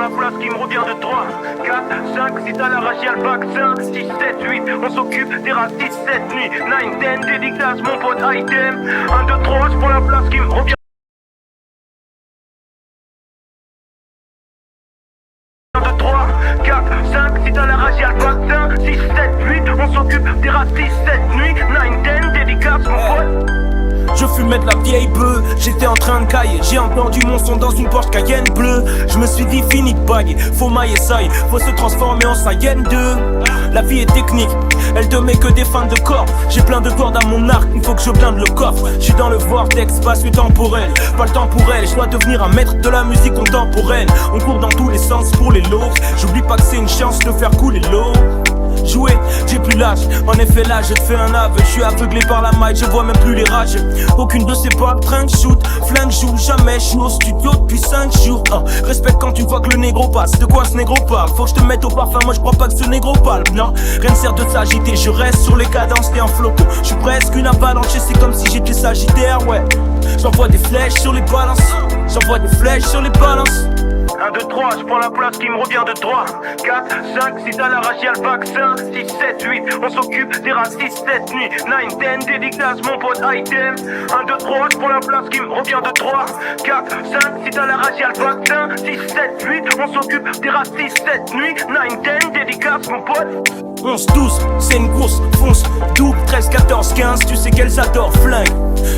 la place qui me revient de 3, 4, 5, si t'as la rage y'a le vaccin. 6, 7, 8, on s'occupe des racistes cette nuit. 9, 10, dédicace mon pote item. 1, 2, 3, j'prends la place qui me revient de 3, 4, 5, si t'as la rage y'a le vaccin. 6, 7, 8, on s'occupe des racistes cette nuit. 9, 10, dédicace mon pote. Je fumais de la vieille beuh, j'étais en train de cailler. J'ai entendu mon son dans une Porsche Cayenne bleue. Je me suis dit fini de bailler, faut mailler ça, faut se transformer en Saiyan 2. La vie est technique, elle te met que des fins de corps. J'ai plein de cordes à mon arc, il faut que je blinde le coffre. J'suis dans le vortex spatio-temporel, pas le temps pour elle. Je dois devenir un maître de la musique contemporaine. On court dans tous les sens pour les lots. J'oublie pas que c'est une chance de faire couler l'eau. Jouer, j'ai plus l'âge, en effet là je te fais un aveu. Je suis aveuglé par la maille, je vois même plus les rages. Aucune de ces balles train de shoot, flingue joue, jamais je suis au studio depuis 5 jours. Respecte quand tu vois que le négro passe, de quoi ce négro parle? Faut que je te mette au parfum, moi je crois pas que ce négro parle. Non, rien ne sert de s'agiter, je reste sur les cadences et en flocon. Je suis presque une avalanche et c'est comme si j'étais sagittaire, ouais. J'envoie des flèches sur les balances, j'envoie des flèches sur les balances. 1, 2, 3, j'prends la place qui me revient de 3, 4, 5, si t'as la rage y'a le vaccin. 6, 7, 8, on s'occupe des racistes cette nuit. 9, 10, dédicace mon pote item. 1, 2, 3, j'prends la place qui me revient de 3, 4, 5, si t'as la rage y'a le vaccin. 6, 7, 8, on s'occupe des racistes cette nuit. 9, 10, dédicace mon pote. 11, 12, c'est une course, fonce, double, 13, 14, 15, tu sais qu'elles adorent flingue.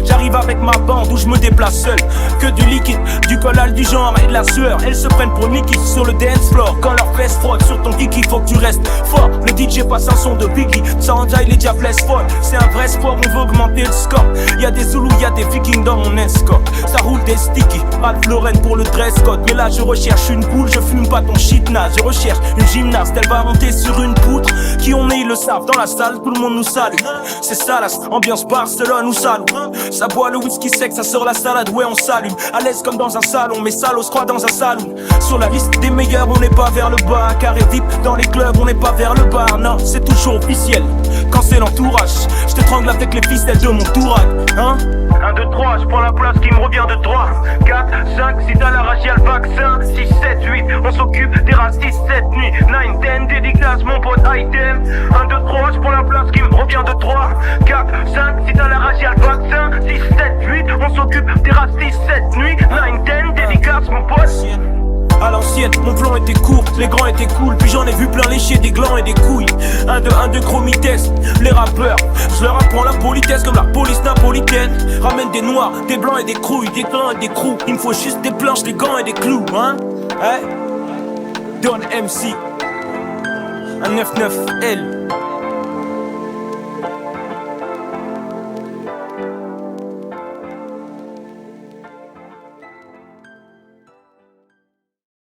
J'arrive avec ma bande où je me déplace seul. Que du liquide, du collal du genre et de la sueur. Elles se prennent pour Nicky sur le dance floor. Quand leurs fesses frottent sur ton kiki, faut que tu restes fort. Le DJ passe un son de Biggie, ça enjaille les diables folles. C'est un vrai sport, on veut augmenter le score. Y'a des Zoulous, y'a des Vikings dans mon escorte. Ça roule des sticky, Ralph Lauren pour le dress code. Mais là je recherche une poule, je fume pas ton shit naze. Je recherche une gymnaste, elle va monter sur une poutre. Qui on est, ils le savent, dans la salle, tout le monde nous salue. C'est Salas, ambiance Barcelone ou Salou. Ça boit le whisky sec, ça sort la salade, ouais on s'allume. À l'aise comme dans un salon, mais Salos croit dans un salon. Sur la liste des meilleurs, on n'est pas vers le bas. Carré VIP, dans les clubs, on n'est pas vers le bar. Non, c'est toujours officiel, quand c'est l'entourage. Je t'étrangle avec les ficelles de mon tourage, hein. 1, 2, 3, j'prends la place qui me revient de 3, 4, 5, si t'as la rage y'a le vaccin. 6, 7, 8, on s'occupe des racistes cette nuit. 9, 10, dédicace mon pote item. 1, 2, 3, j'prends la place qui me revient de 3, 4, 5, si t'as la rage y'a le vaccin. 6, 7, 8, on s'occupe des racistes cette nuit. 9, 10, dédicace mon pote. À l'ancienne, mon plan était court, les grands étaient cool. Puis j'en ai vu plein lécher des glands et des couilles. 1, 2, gros mitesses, les rappeurs. Je leur apprends la politesse comme la police napolitaine. Ramène des noirs, des blancs et des crouilles, des clans et des crews. Il me faut juste des planches, des gants et des clous, hein. Don MC, un 99L.